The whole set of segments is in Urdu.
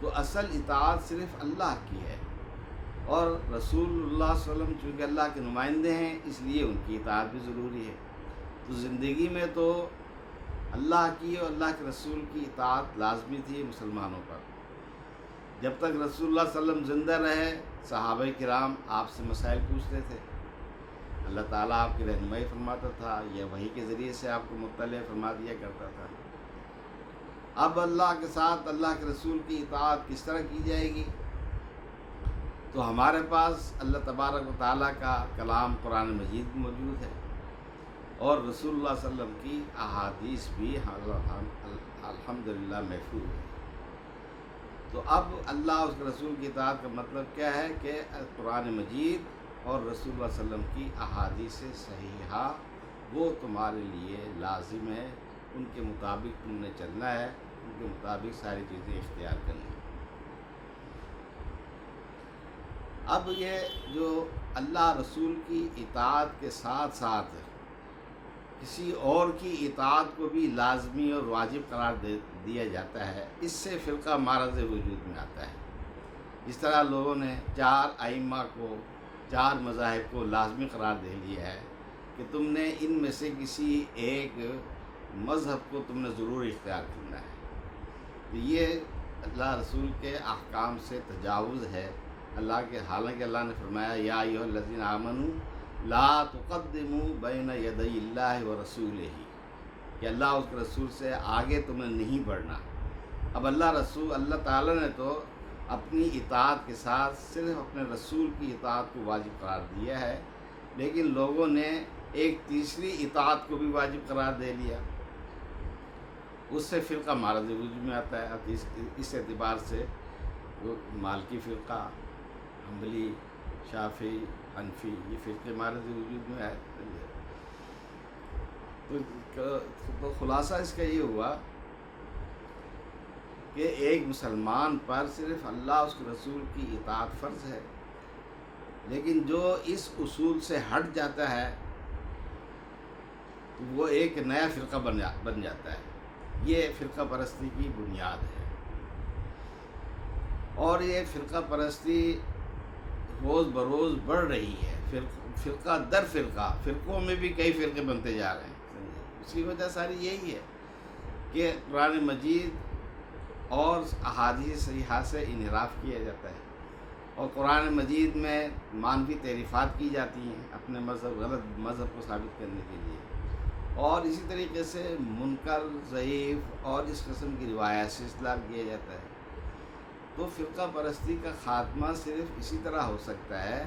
تو اصل اطاعت صرف اللہ کی ہے، اور رسول اللہ صلی اللہ علیہ وسلم چونکہ اللہ کے نمائندے ہیں اس لیے ان کی اطاعت بھی ضروری ہے۔ تو زندگی میں تو اللہ کی اور اللہ کے رسول کی اطاعت لازمی تھی مسلمانوں پر۔ جب تک رسول اللہ صلی اللہ علیہ وسلم زندہ رہے صحابہ کرام آپ سے مسائل پوچھتے تھے، اللہ تعالیٰ آپ کی رہنمائی فرماتا تھا یا وحی کے ذریعے سے آپ کو مطلع فرما دیا کرتا تھا۔ اب اللہ کے ساتھ اللہ کے رسول کی اطاعت کس طرح کی جائے گی؟ تو ہمارے پاس اللہ تبارک و تعالیٰ کا کلام قرآن مجید موجود ہے، اور رسول اللہ صلی اللہ علیہ وسلم کی احادیث بھی الحمدللہ محفوظ ہے۔ تو اب اللہ اس کے رسول کی اطاعت کا مطلب کیا ہے کہ قرآن مجید اور رسول اللہ صلی اللہ علیہ وسلم کی احادیث صحیحہ وہ تمہارے لیے لازم ہے، ان کے مطابق تم نے چلنا ہے، ان کے مطابق ساری چیزیں اختیار کرنی ہیں۔ اب یہ جو اللہ رسول کی اطاعت کے ساتھ ساتھ کسی اور کی اطاعت کو بھی لازمی اور واجب قرار دیا جاتا ہے، اس سے فرقہ معرض وجود میں آتا ہے۔ اس طرح لوگوں نے 4 ائمہ کو، 4 مذاہب کو لازمی قرار دے لیا ہے کہ تم نے ان میں سے کسی ایک مذہب کو تم نے ضرور اختیار کرنا ہے۔ تو یہ اللہ رسول کے احکام سے تجاوز ہے۔ حالانکہ اللہ نے فرمایا یا ایھا الذین آمنوا لا تقدموا بین یدی اللہ ورسولہ، کہ اللہ اس کے رسول سے آگے تمہیں نہیں بڑھنا۔ اب اللہ تعالیٰ نے تو اپنی اطاعت کے ساتھ صرف اپنے رسول کی اطاعت کو واجب قرار دیا ہے، لیکن لوگوں نے ایک تیسری اطاعت کو بھی واجب قرار دے لیا، اس سے فرقہ معرض وجود میں آتا ہے۔ اب اس اعتبار سے مالکی فرقہ، حنبلی، شافعی، حنفی، یہ فرقے معرض وجود میں آئے۔ تو خلاصہ اس کا یہ ہوا کہ ایک مسلمان پر صرف اللہ اس کے رسول کی اطاعت فرض ہے، لیکن جو اس اصول سے ہٹ جاتا ہے تو وہ ایک نیا فرقہ بن جاتا ہے۔ یہ فرقہ پرستی کی بنیاد ہے، اور یہ فرقہ پرستی روز بروز بڑھ رہی ہے، فرقہ در فرقہ، فرقوں میں بھی کئی فرقے بنتے جا رہے ہیں۔ اس کی وجہ ساری یہی ہے کہ قرآن مجید اور احادیث صحیحہ سے انحراف کیا جاتا ہے، اور قرآن مجید میں مانوی تعریفات کی جاتی ہیں اپنے غلط مذہب کو ثابت کرنے کے لیے، اور اسی طریقے سے منکر، ضعیف اور اس قسم کی روایات سے استدلال کیا جاتا ہے۔ تو فرقہ پرستی کا خاتمہ صرف اسی طرح ہو سکتا ہے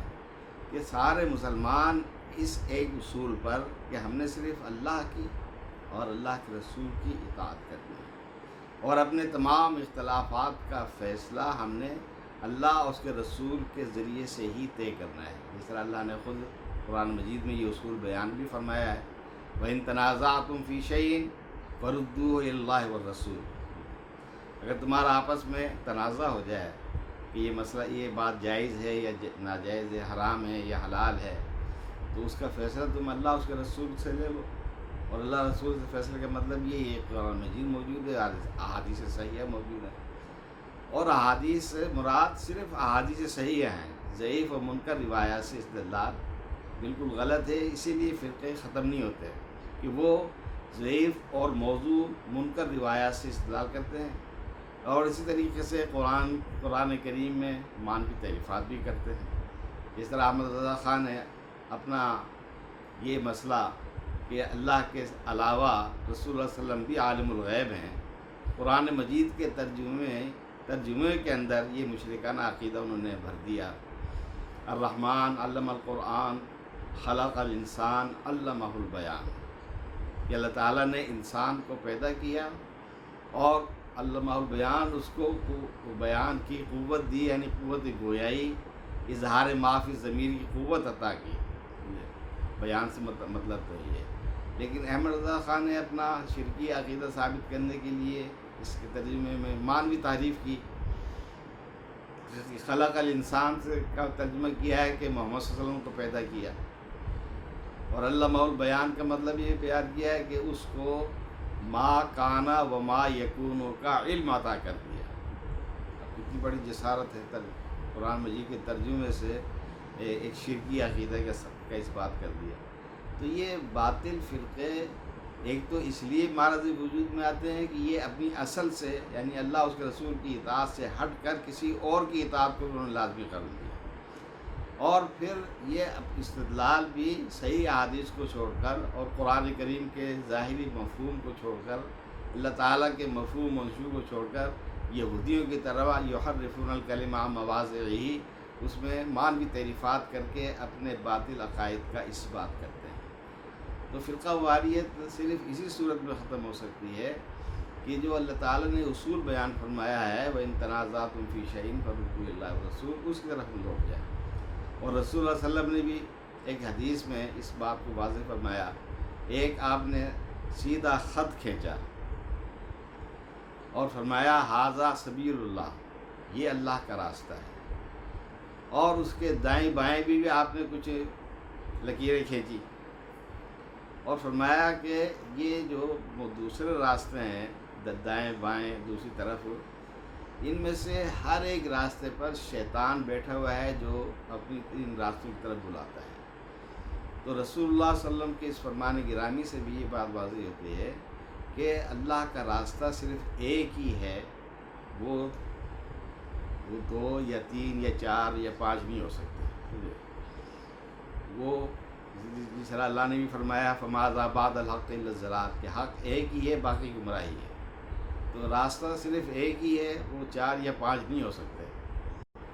کہ سارے مسلمان اس ایک اصول پر کہ ہم نے صرف اللہ کی اور اللہ کے رسول کی اطاعت کرنی ہے، اور اپنے تمام اختلافات کا فیصلہ ہم نے اللہ اور اس کے رسول کے ذریعے سے ہی طے کرنا ہے۔ جس طرح اللہ نے خود قرآن مجید میں یہ اصول بیان بھی فرمایا ہے، وَإِن تَنَازَعْتُمْ فِي شَيْءٍ فَرُدُّوهُ إِلَى اللَّهِ وَالرَّسُولِ۔ اگر تمہارا آپس میں تنازع ہو جائے کہ یہ مسئلہ، یہ بات جائز ہے یا ناجائز ہے، حرام ہے یا حلال ہے، تو اس کا فیصلہ تم اللہ اس کے رسول سے لے لو، اور اللہ رسول سے فیصلے کا مطلب یہ ہے قرآن مجید موجود ہے، احادیث صحیحہ موجود ہے، اور احادیث سے مراد صرف احادیث صحیحہ ہیں۔ ضعیف و منکر روایات سے استدلال بالکل غلط ہے، اسی لیے فرقے ختم نہیں ہوتے کہ وہ ضعیف اور موضوع منکر روایات سے استدلال کرتے ہیں، اور اسی طریقے سے قرآن کریم میں مانوی تعریفات بھی کرتے ہیں۔ جس طرح احمد رضا خان نے اپنا یہ مسئلہ کہ اللہ کے علاوہ رسول اللہ صلی اللہ علیہ وسلم بھی عالم الغیب ہیں، قرآن مجید کے ترجمے کے اندر یہ مشرکانہ عقیدہ انہوں نے بھر دیا۔ الرحمن علم القرآن خلق الانسان علمہ البیان، کہ اللہ تعالیٰ نے انسان کو پیدا کیا اور علمہ البیان، اس کو بیان کی قوت دی، یعنی قوت گویائی، اظہار ما فی الضمیر کی قوت عطا کی۔ بیان سے مطلب تو یہ ہے، لیکن احمد رضا خان نے اپنا شرکی عقیدہ ثابت کرنے کے لیے اس کے ترجمے میں مانوی تعریف کی۔ خلق الانسان سے کا ترجمہ کیا ہے کہ محمد صلی اللہ علیہ وسلم کو پیدا کیا، اور علمہ البیان کا مطلب یہ بیان کیا ہے کہ اس کو ما کانا و ما یکون کا علم عطا کر دیا۔ اتنی بڑی جسارت ہے قرآن مجید کے ترجمے سے ایک شرکی عقیدہ کا اس بات کر دیا۔ تو یہ باطل فرقے ایک تو اس لیے معرض وجود میں آتے ہیں کہ یہ اپنی اصل سے یعنی اللہ اس کے رسول کی اطاعت سے ہٹ کر کسی اور کی اطاعت کو انہوں نے لازمی کر دیا، اور پھر یہ استدلال بھی صحیح احادیث کو چھوڑ کر اور قرآن کریم کے ظاہری مفہوم کو چھوڑ کر اللہ تعالیٰ کے مفہوم منشور کو چھوڑ کر یہودیوں کی طرح یحرفون الکلم عن مواضعہ، اس میں معنوی تعریفات کر کے اپنے باطل عقائد کا اثبات کرتے ہیں۔ تو فرقہ واریت صرف اسی صورت میں ختم ہو سکتی ہے کہ جو اللہ تعالیٰ نے اصول بیان فرمایا ہے وَإِن تَنَازَعْتُمْ فِي شَيْءٍ فَرُدُّوهُ إِلَى الرَّسُولِ، اس کی طرف ہم لوٹ جائیں۔ اور رسول اللہ صلی اللہ علیہ وسلم نے بھی ایک حدیث میں اس بات کو واضح فرمایا، ایک آپ نے سیدھا خط کھینچا اور فرمایا ھذا سبیل اللہ، یہ اللہ کا راستہ ہے، اور اس کے دائیں بائیں بھی آپ نے کچھ لکیریں کھینچی اور فرمایا کہ یہ جو دوسرے راستے ہیں دائیں بائیں دوسری طرف، ان میں سے ہر ایک راستے پر شیطان بیٹھا ہوا ہے جو اپنی ان راستوں کی طرف بلاتا ہے۔ تو رسول اللہ صلی اللہ علیہ وسلم کے اس فرمان گرامی سے بھی یہ بات واضح ہوتی ہے کہ اللہ کا راستہ صرف ایک ہی ہے، وہ دو یا تین یا چار یا پانچ نہیں ہو سکتے۔ وہ جس طرح اللہ نے بھی فرمایا فماذا بعد الحق الا الضلال، کہ حق ایک ہی ہے باقی گمراہی ہے۔ تو راستہ صرف ایک ہی ہے، وہ چار یا پانچ نہیں ہو سکتے۔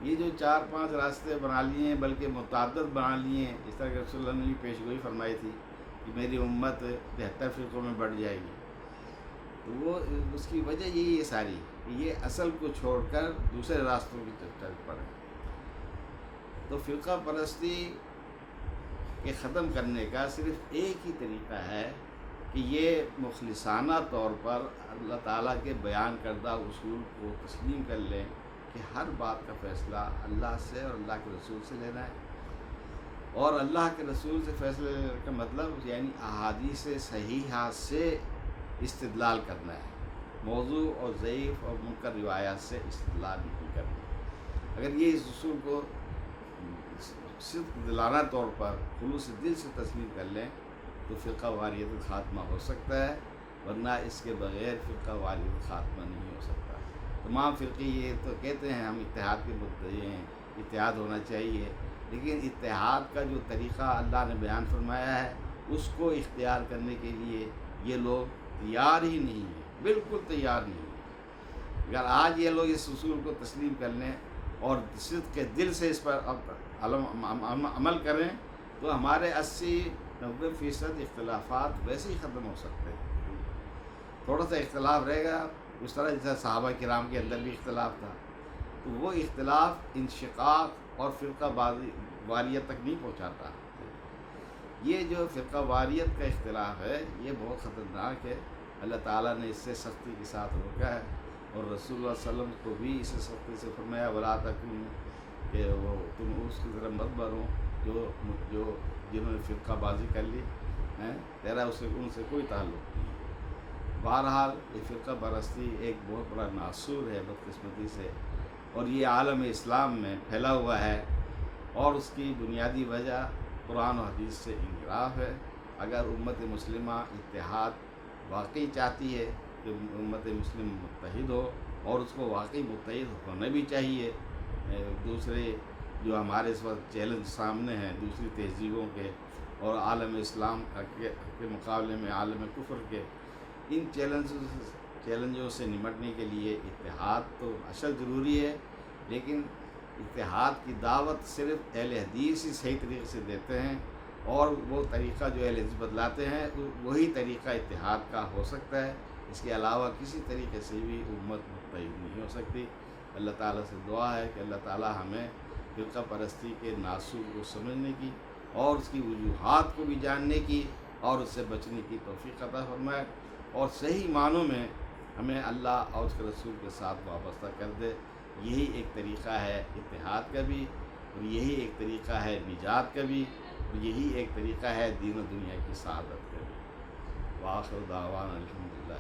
یہ جو چار پانچ راستے بنا لیے ہیں بلکہ متعدد بنا لیے ہیں، اس طرح کہ رسول اللہ نے بھی پیشگوئی فرمائی تھی کہ میری امت 73 فرقوں میں بڑھ جائے گی۔ تو وہ اس کی وجہ یہی ہے ساری کہ یہ اصل کو چھوڑ کر دوسرے راستوں کی طرف پڑے۔ تو فرقہ پرستی کے ختم کرنے کا صرف ایک ہی طریقہ ہے کہ یہ مخلصانہ طور پر اللہ تعالیٰ کے بیان کردہ اصول کو تسلیم کر لیں کہ ہر بات کا فیصلہ اللہ سے اور اللہ کے رسول سے لینا ہے، اور اللہ کے رسول سے فیصلہ لینے کا مطلب یعنی احادیث صحیحہ سے استدلال کرنا ہے، موضوع اور ضعیف اور منکر روایات سے استدلال نہیں کرنا۔ اگر یہ اس اصول کو صدق دلانہ طور پر خلوص دل سے تسلیم کر لیں تو فرقہ واریت کا خاتمہ ہو سکتا ہے، ورنہ اس کے بغیر فرقہ واریت کا خاتمہ نہیں ہو سکتا۔ تمام فرقے یہ تو کہتے ہیں ہم اتحاد کے مدعی ہیں، اتحاد ہونا چاہیے، لیکن اتحاد کا جو طریقہ اللہ نے بیان فرمایا ہے اس کو اختیار کرنے کے لیے یہ لوگ تیار ہی نہیں ہیں، بالکل تیار نہیں ہیں۔ اگر آج یہ لوگ اس اصول کو تسلیم کر لیں اور صدق کے دل سے اس پر عمل کریں تو ہمارے 80-90% اختلافات ویسے ہی ختم ہو سکتے ہیں۔ تھوڑا سا اختلاف رہے گا، اس طرح جیسا صحابہ کرام کے اندر بھی اختلاف تھا، تو وہ اختلاف انشقاق اور فرقہ واریت تک نہیں پہنچاتا۔ یہ جو فرقہ واریت کا اختلاف ہے یہ بہت خطرناک ہے، اللہ تعالیٰ نے اس سے سختی کے ساتھ روکا ہے، اور رسول اللہ صلی اللہ علیہ وسلم کو بھی اسے سختی سے فرمایا ولا تکونوا، کہ وہ تم اس کی طرح مت بنو جنہوں نے فرقہ بازی کر لی ہیں، تیرا ان سے کوئی تعلق نہیں۔ بہرحال یہ فرقہ پرستی ایک بہت بڑا ناسور ہے بدقسمتی سے، اور یہ عالم اسلام میں پھیلا ہوا ہے، اور اس کی بنیادی وجہ قرآن و حدیث سے انحراف ہے۔ اگر امت مسلمہ اتحاد واقعی چاہتی ہے کہ امت مسلم متحد ہو، اور اس کو واقعی متحد ہونا بھی چاہیے، دوسرے جو ہمارے اس وقت چیلنج سامنے ہیں دوسری تہذیبوں کے اور عالم اسلام کے مقابلے میں عالم کفر کے، ان چیلنجوں سے نمٹنے کے لیے اتحاد تو اشد ضروری ہے، لیکن اتحاد کی دعوت صرف اہل حدیث ہی صحیح طریقے سے دیتے ہیں، اور وہ طریقہ جو اہل حدیث بتلاتے ہیں وہی طریقہ اتحاد کا ہو سکتا ہے۔ اس کے علاوہ کسی طریقے سے بھی امت متحد نہیں ہو سکتی۔ اللہ تعالیٰ سے دعا ہے کہ اللہ تعالیٰ ہمیں فرقہ پرستی کے ناسور کو سمجھنے کی اور اس کی وجوہات کو بھی جاننے کی اور اس سے بچنے کی توفیق عطا فرمائے، اور صحیح معنوں میں ہمیں اللہ اور اس کے رسول کے ساتھ وابستہ کر دے۔ یہی ایک طریقہ ہے اتحاد کا بھی، اور یہی ایک طریقہ ہے نجات کا بھی، اور یہی ایک طریقہ ہے دین و دنیا کی سعادت کا بھی۔ وآخر دعوانا الحمدللہ۔